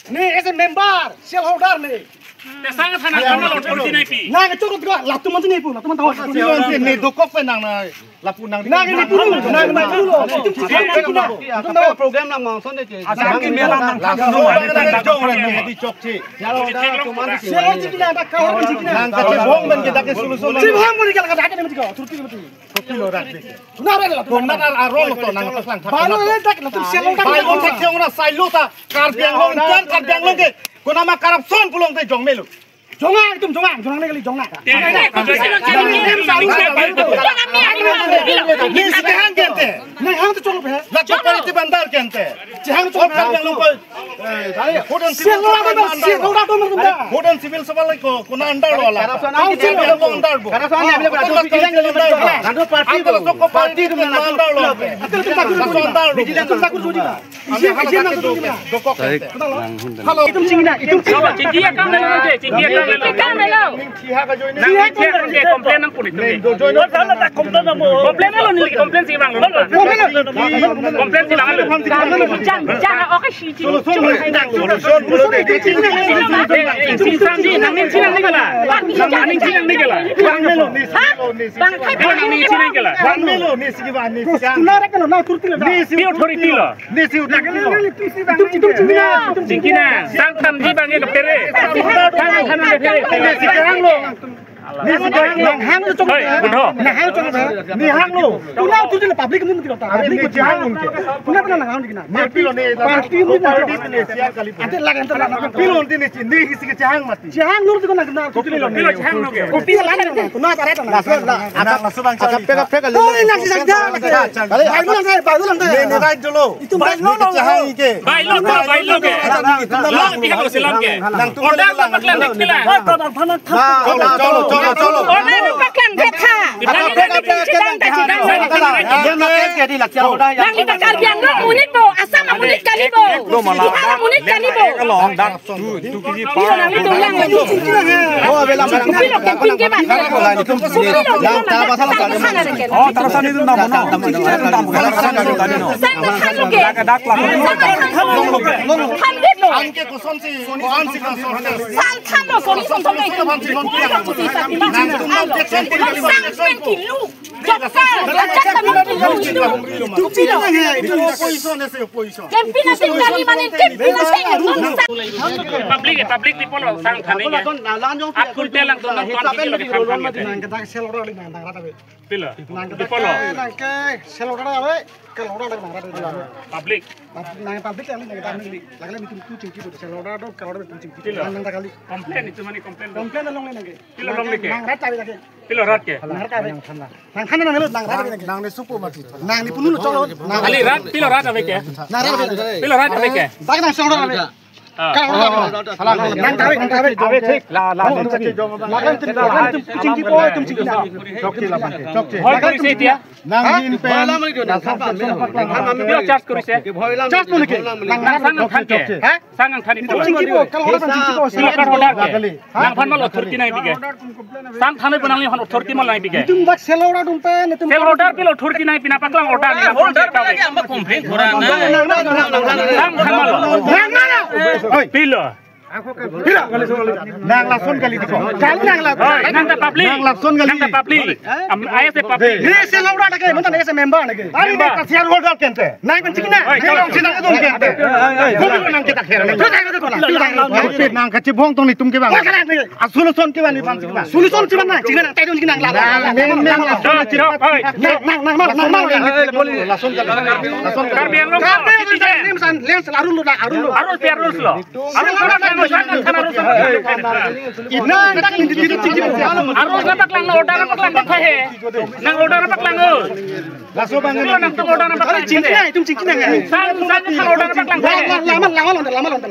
Nih, ese member, shareholder nih. Sangat sangat karena lo terus ini pi. Nah, cukup juga. Lapu macam ni pun, lapu macam tahu. Ni dokok penang na lapu nang. Nah, ini pun, nah dulu. Itu program lang mau sonde je. Asal kita memang nang kau Jong ni di chok chi. shareholder cikina ada kau cikina. Nang kace bong ben kita ke solution. Si bang boleh kalau kata ni macam kau, turti mati. Kilo rak de. Sunar ada lah. Bong na arol to nang paslang. Balu ni tak, lapu shareholder. Bai on tek ong na silo ta kar biang long kan kar biang long ke. Kona ma corruption pulong te jong melu. Jongang ni kali jongang. Ni sekarang gente. Nah, hang tu cukup ya. La politik bandar gente. Jangan Kar biang long ko. Hodan Hodan civil sabal ko kona andar wala. Biang long andar bo. Parti tu andar lo. Halo. Itu cikina, itu cikina. Cikia kam lelo je, cikia kam lelo. Nang cikia kan komplain nang pun itu. Komplain lo ni komplain sih bang lo. Komplain sih bang lo. Jangan oke sih. Solution nang ni cina ni kala. Nang ni cina ni kala. Bang melo ni. Bang ni cina ni kala. Bang melo ni sigi ban ni. Sunar kan na turti le. Ni authority lo. Ni si utak ni. Itu cikina. Cikina, sang kan di bang ke pere. Sang kan ke pere. Ni sekarang lo. Ni sekarang lo. Hang tu cukup. Nah, hang cukup. Ni hang lo. Tu na turti le public ni mesti kata. Ni jang unke. Puna nang hang dikina. Parti lo ni. Parti ni ni siya kali. Ante lag. Pilon ni ni sigi jang mati. Jang nur tu nak turti le. Pilo jang no ke. Kopi lain na. Tuna cara tu. Anak masubang cari. Pega Oh, nak si sakda. Baik lang saya, baik lang saya. Ni right dulu. Itu baik lo. Jang ke. Baik lo ke. Long pihak lo silam ke. Order lo paklan dikila. Cholo. Order paklan dekha. Yang kita karbiang lo munit bo, asam munit kali bo. Dihara munit kali bo. Pilo camping ke mana? Oh, tarasan itu nama no. Angke kuson si kuan si kuson. Public di polo sang thane ya. Akul telang tu nang tuan kita lagi tham tham Nang kita selora le nang rata be. Pilo. Nang Di kita polo. nang ke selora le ke lora le nang rata. Public. Nang public yang nang kita ni lagale mitu tu cingki tu selora do kalora be tu cingki. Pilo. Nang kali. Komplain itu mani komplain. Komplain long le nang ke. Pilo long le ke. Nang rata be lagi. Pilo rat ke. Nang rata be. Nang khana nang le nang rata be lagi. Nang ni supu mati. Nang ni punu cholo. Nang Ali rat pilo rat ave ke. nang rata be. Pilo rat ave ke. Tak nang selora be. Nang kawe ठीक ला cingki boy tum cingki na chok chi Hol kuri se dia. Nang din pen. Pilo charge kuri se. charge pun ke Nang sangang than ke. Sangang than itu. cingki bo kalau orang cingki bo Pilo kar order ke. Nang phan mal authority nai bige. Sang thane banang li hon authority mal nai bige. tum bak selora dum pe ne tum Sel order pilo authority nai pina paklang order ni. Order ka lagi amba complain khora na. Sang phan mal. Pilo. Nang lason kali diko. Nang ta public. Nang lason kali. Nang ta public. Ayah se public. ni selora lagi mun tan ese member lagi Ari ni kasihan holder kente. nang cingki na Nang sina ka dum kente. Bukan nang kita kira. Nang kaci bong tong ni tum ke bang. Solution ke bang ni bang. solution ciban na cingki na tai dum cingki na Nang lason nang lason kali. Lason kali. Karbiang lo. ni misan lens arun lo Arul piar rules lo. Arul kana kana sangat kana rules. ina tak ni cingki Arul na paklang order na paklang bakha he. Nang order na paklang o. Laso bang Pilo nang tong order na paklang cingki na tum cingki na sang kan order na paklang he. lama lontar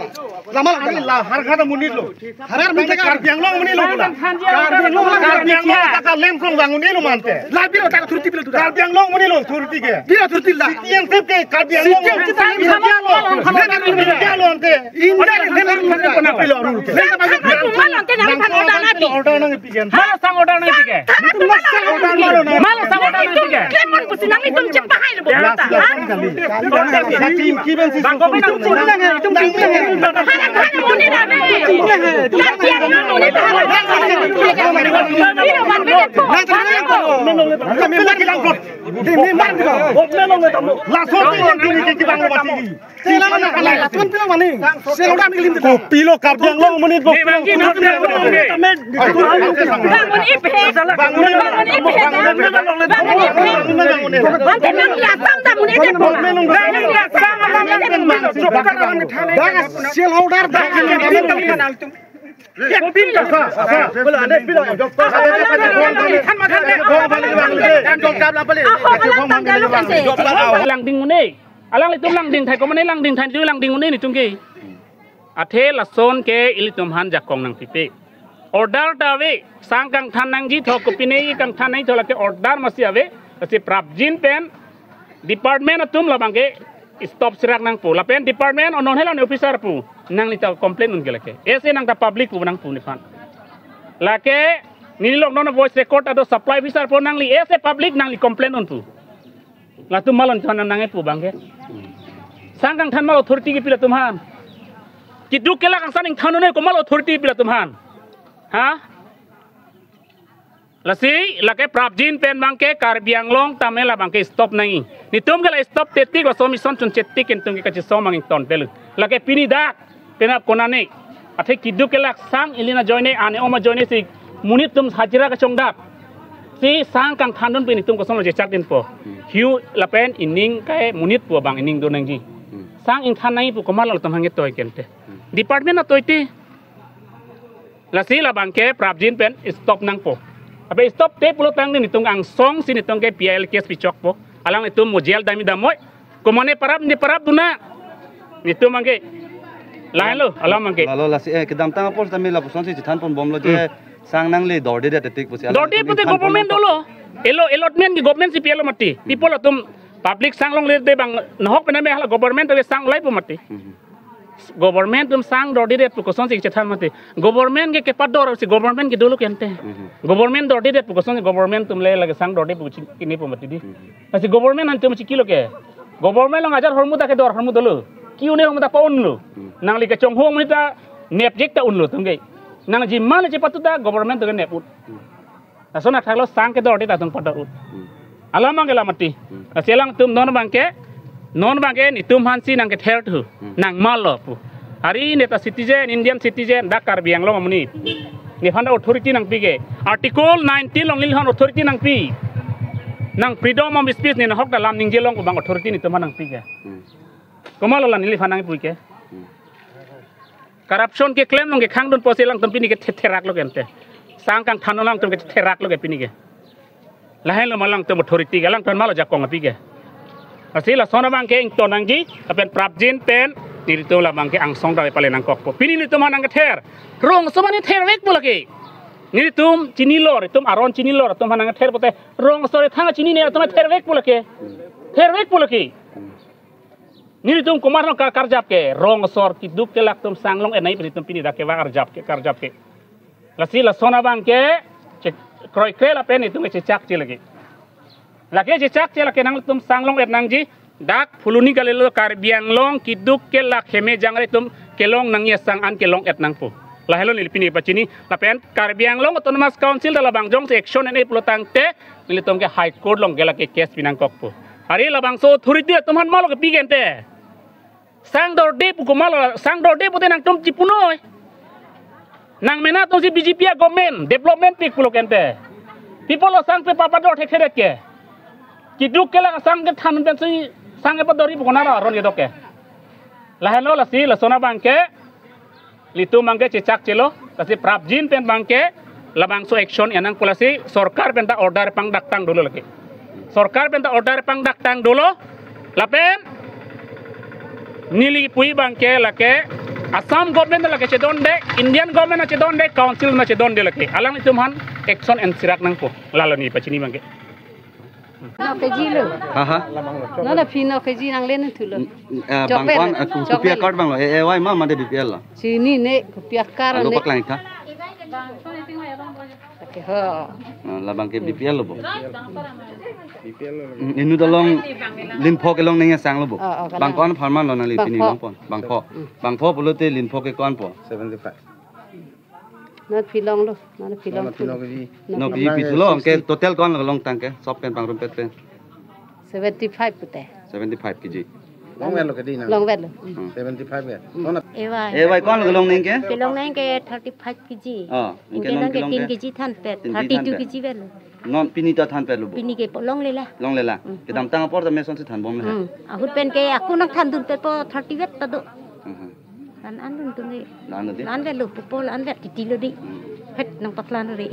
lama lagi lah harga dah munir lo. harar minta Karbi yang long munir lo pula. Karbi yang long kata lem from bang munir lo mante. labi lo tak turti bilo tu Karbi yang long munir lo turti ke. dia turti lah Yang sip ke karbi yang long. Dia lo ante. Order nang pigen. Malah sang order nang pike. Malah sang order nang pike. Lemon kusi nang itum cepat hai lo. Tim kiben si. Bang kopi nang Itu Muni dah be. Kan nang muni dah. Ini wan be ko. Kami lagi langkot. Langsung tinggi bang lo mati. Kopi lo karbi yang long munir. Ni bang ki nak Bangun ipe. Bangun ipe. Nanti nang lihat tak muni dah. Nang lihat sama lang ding ni. Alang itu lang ding thai ko mane lang ding thai tu lang ding ni tungki. Athe la son ke ilitum han jakong nang pipe. Order tawe sangkang thanang ji thok kopine kang thanai thola ke order masi ave asi prabjin pen department atum la bangke stop sirak nang pu la pen department onon helan officer pu nang li ta complain un gelake ese nang ta public pu nang pu ni fan la ke ni lok non voice record ado supply officer pu nang li ese public nang li complain un pu la tu malon thon nang e pu bangke sangkang than mal authority ki pila tumhan ki duk kela kang saning thanone ko mal authority pila tumhan ha lasi lake prabjin pen bangke karbiang long tamela bangke stop nai ni tum gala stop tetik la somison chun chetik en tung ka chi somang ton pelu lake pini dak pena konane athe kidu kelak sang ilina joine ane oma joine si munit tum hajira ka chongdat si sang kang thandun pini tum ko som je chak din po hiu la pen ining kai munit po bang ining do nang ji sang in thanai pu komal la tum hange toy kente department na toyti lasi la bangke prabjin pen stop nang po abe stop te pulo tang ni tung ang song sini tung ke PL kes pichok po alang itu mojel dami damoy komone parab ni parab duna ni tu mangke lain lo alam mangke Lalu lasi kedam tang pos kami lapus nanti jitan pun bom lo je sang nang le dorde de tetik pusi. dorde pute government dolo allotment ki government si PL mati people tum public sang long le de bang nohok pena me hala government de sang lai pu mati government tum sang dorde de pukoson si chetan mati government ke pador si government ki dolo kente government dorde de pukoson government tum le lage sang dorde pu kini pu mati di asi government antum chi kilo ke government long ajar hormuda ke dor hormuda lo ki une hormuda pa unlo nang li ke chong hong mita nepjek ta unlo tungai nang ji mal che patuda government to neput asona thalo sang ke dorde ta tung pador ut alamang ke lamati aselang tum non bangke ni tum hansi nang ke ther thu nang malo pu hari neta citizen Indian citizen dakar biang lo amuni ni phanda authority nang pige article 19 long lil han authority nang pi nang freedom of speech ni hok dalam ning jelong ko bang authority ni tum nang pige komalo lan lil phanang pu ke corruption ke claim long ke khang don poselang tum pini ke therak lo kente sang kang thanolang tum ke therak lo ke pini ke lahen lo malang tum authority galang tan malo jakong pige asila sona bangke ing tonangji apen prabjin pen diritu la bangke ang song dai pale nang kokpo pini ni tuman ang ther rong somani ther wek bolake ni tum chini lor tum aron chini lor tum hanang ther pote rong sore thanga chini ne tum ther wek bolake ni tum kumar no karjap ke rong sor ki duk ke lak tum sanglong enai pini tum pini da ke wa karjap ke lasila sona bangke kroi krela pen itu nge chak chi lagi lagi cecak cela kenang tum sanglong et nangji dak fuluni galelo karbiang long kiduk ke lak heme jangre tum kelong nang ye sang an kelong et nang pu la helon lipini bachini la pen karbiang long autonomous council dala bangjong se action ene plotang te militom ke high court long gela ke case pinang kok pu ari la bangso authority tuman malo ke pigente sang dor de pu ko malo sang dor de pu te nang tum cipunoi nang mena tum si BJP government development pik pulo kente people sang pe papa dor thek ke kiduk kela sang ke than ben si sang ke padori bu konara ron yedok ke la hello la si la sona bangke litu mangke cecak celo kasi prabjin pen bangke la bangso action enang polasi sorkar penta order pang daktang dulu lagi sorkar penta order pang daktang dulu la pen nili pui bangke lake Assam government la ke cedon de Indian government na cedon de council na cedon de la ke alang itu man action and sirak nang po lalo ni pachini mangke nó cái gì luôn ha nó là phi nó cái gì năng lên thử luôn bang kon kupia card bang lo wai ma de BPL la chỉ ni nè kupia car lo nè pak lang ka cái hờ la bang ke BPL lo bo inu da long lin pho ke long nei sang lo bo bang kon pharman lo na li pini long pon bang pho polo te lin pho ke kon po 75 nó phi long luôn nó phi long no ki pi lo ke total kon long tang ke sop pen bang rum pet pen 75 pute 75 kg long ven lo cái đi nào long ven luôn 75 cái nó là wai kon lo long nei ke cái lông này cái 35 kg cái non cái 3 kg than pet 32 kg ven non pini ta than pet lo bo pini cái lông lên la long le la ke dam tang por ta me son se than bom le hút pen cái aku nak than dun pet po 30 vet ta do an dun tu ni an vet lo po an vet ti lo di het nang patlan ri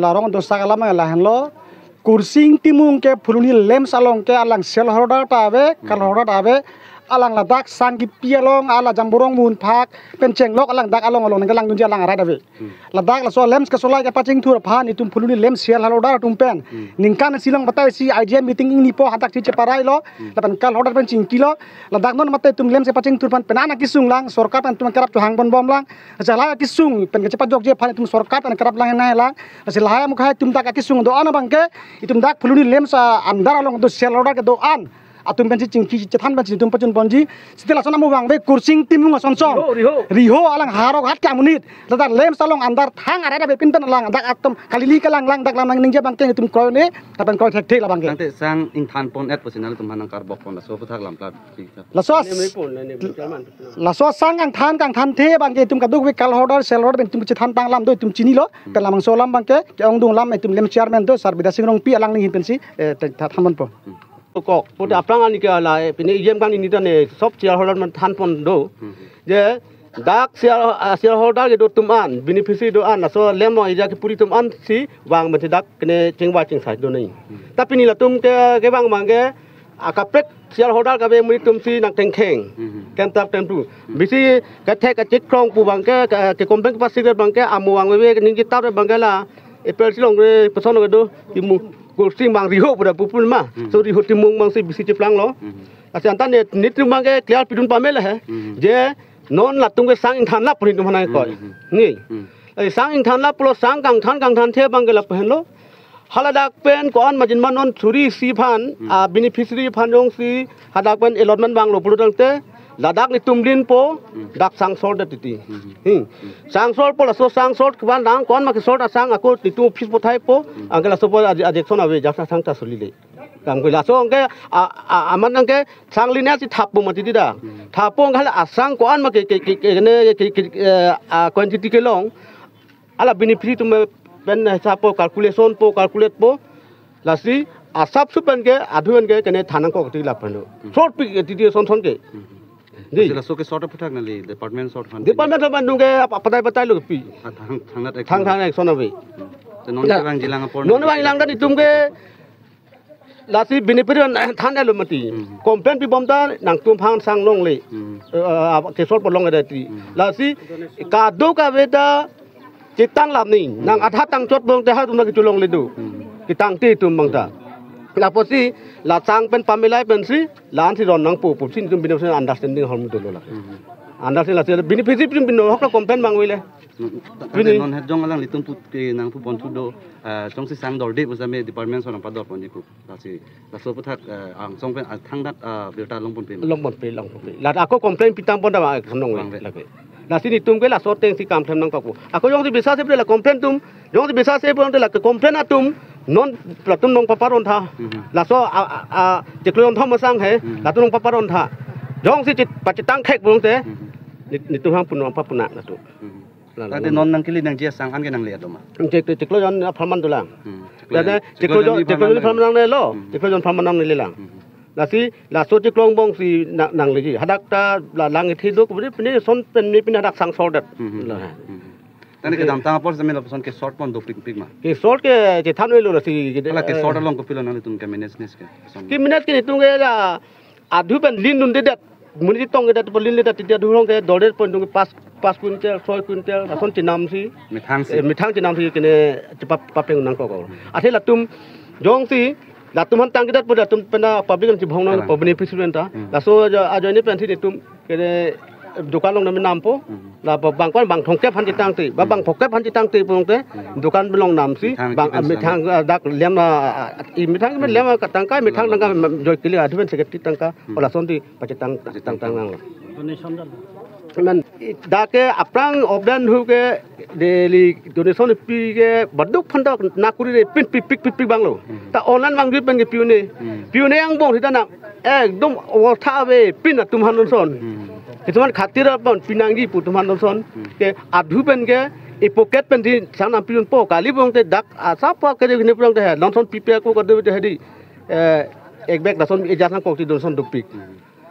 larong dosa kalam lah lo kursing timung ke phuluni lem salong ke alang sel horoda tabe kal horoda tabe alang ladak sangki pialong ala jamburong mun phak penceng lok alang dak along along ngalang dunja alang arai dabe ladak la so lems ke solai ke paching thur phan itum phuluni lem sel horoda tum pen ningkan silong batai si idea meeting ing nipo hatak chi parai lo lapan kal horoda pencing kilo ladak non mate tum lem se paching thur phan penana kisung lang sorkar pan tum kerap tuhang bon bom lang jala kisung pen ke cepat jok je phan tum sorkar pan kerap lang nai lang selaya mukha tum tak kisung do ana bangke itum dak phuluni lem sa andar along do sel horoda ke do an atum benci cingki cetan benci tum pacun bonji setelah sana mu bang be kursing timung sonsong riho alang harok hat kamunit latar lem salong andar thang ada be pinten lang dak atum kalili kalang lang dak lamang ningja bang ke tum kroy ne tapan kroy thek thek la bang ke nante sang ing than pon et personal tum hanang kar bok pon la so puthak lam plat la so sang ang than the bang ke tum kaduk be kal hodar sel hodar ben tum cetan tang lam do tum chini lo pe lamang so lam bang ke ong dung lam tum lem chairman do sar bida singrong pi alang ning pensi thamon po kok put aplang ani ke la pini iem kan ini tane sop sial hodar man than pon do je dak sial hodar ke do tuman beneficiary do an so lemo ija ke puri tuman si wang man dak kene chengwa cheng sai do nei tapi ni la tum ke bang mang ke akapek sial hodar ka be muni tum si nak teng kheng kem tap tem tu bisi ka the ka chik krong pu bang ke kompen pa secret bang ke amu wang be ning ki tap bang ke la epel silong re person ke do timu kursing bang riho pada pupun mah so riho timung bang si bisi ceplang lo asian tan ni tum bang ke clear pidun pamel he je non la tum ke sang in than la pun tum hanai ko ni sang in than la plo sang kang than the bang ke la pen lo haladak pen kon majin manon suri si phan beneficiary phan jong si hadak pen allotment bang lo pulu te ladak ni tumlin po dak sang sol da titi sang sol po la so sang sol kwan dang kon ma ke sol da sang aku ti tu phis po thai po angela so po ajection ave jaksa sang ta soli le kam ko la so angke aman angke sang linya si thap po ma ti da thap po ngala asang kon ma ke ne quantity ke long ala beneficiary tu pen hisab po calculation po calculate po lasi asap supen ke adhuan ke kene thanang ko ti la pano short pi ti son ke ni la so ke sort of puthak na li department sort fan department of bandu ke patai lo pi thang ek son ave non bang jilang por non bang jilang da tum ke lasi beneficiary than elo mati complaint pi bomda nang tum phang sang long le ke sort por long ada ti lasi ka do ka veda Kitang lam ni nang adha tang chot bong te ha tum nak chulong le du kitang ti tum bang ta la posi la sang pen pamilai pen si lan si ron nang pu sin tum bin understanding hol mu do la understand la se beneficiary tum bin hok la complain bang wile non het jong alang litum put ke nang pu pon tu do jong si sang dor de bu me department so nang pa dor pon ji ku la so puthak ang song pen thang dat bilta long pon pe la ako complain pitang pon da ba khnong we la ke la sini tum ke la so teng si kam them nang ka ku ako jong si bisa se la complain tum jong si bisa se pon la complain atum non platum nong paparon tha la so jeklon thom ma sang he la tu nong paparon tha jong si chit pachitang khek bong te ni tu hang punong papuna na tu la de non nang kili nang jia sang an ke nang le do ma jeklon pharman tu lang la jeklon pharman nang le lo jeklon pharman nang le lang la si la so jeklon bong si nang le ji hadak ta la lang thi do ko ni son pen ni pin hadak sang sol dat la tane ke dam ta por zamela person ke short pon do pik ma ke short ke je than we lo la si la ke short long ko pilo na tum ke manage nes ke minute ke tum ke la adhu pen lin nun de dat muni tong ke dat lin le dat dia du long ke dore pon tung pas 5 kuintal 6 kuintal lason cinam si mitang cinam si kene cepat papeng nang ko athi latum jong si latum han tang kita pada tum pena public kan cibong nang beneficient ta laso ajo ni pen si tum kene dukan long nami nampo la bang kon bang thongkep han citang ti ba bang phokep han citang ti pong te dukan belong nam si bang mitang dak lem i mitang men lem ka tangkai mitang nang joy kili adven seketi tangka ola son ti pacitang nang men dake aprang obdan hu ke daily donation pi ke baduk phandak nakuri re pin pik bang lo ta online bang ri pen ke piune ang bong thita na ekdom otha be pin tum han son Ituman khatir apon pinanggi putuman son ke adhu pen ke e pocket pen di sanam piun po kali bong te dak asapa ke ni pulang te lonson pipe ko ko de hedi ek bag dason e jasan ko ti donson dupik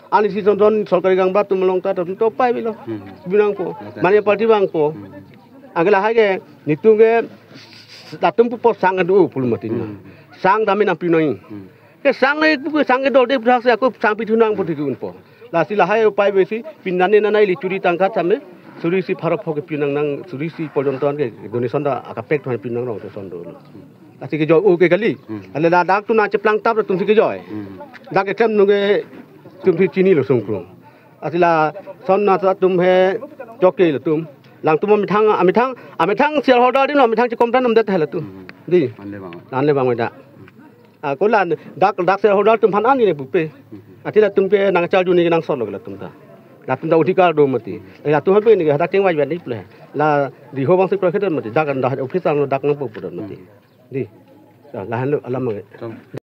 ani si don sorkari gang bat tumlong ta to pai bilo binang po mane party bang po agala hage nitunge datum po sang adu pulmatina sang dami na pinoi ke sang e pu sang e dol de bras aku sang pitunang po tikun po la sila hai upai besi pinane nanai li curi tangkat same suri si pharok phok pinang nang suri si pojonton ke donation da akapek thon pinang rong to son do asi ke joy o ke kali ale la dak tu na cheplang tap tum si ke joy dak ke nu ke tum si chini lo song krong asi la son na sa tum he joke lo tum lang tum ami thang sial hoda di no ami thang chi kom tan nom det hela tu di an le bang da ko lan dak sial hoda tum phan an ni bu pe Atila tumpe nang chal juni nang son logla tumta la tumta udhikar do mati la tum pe ni hadak teng wai ni ple la di ho bang se pro khetan mati dak office ang dak nang pu mati di la han alam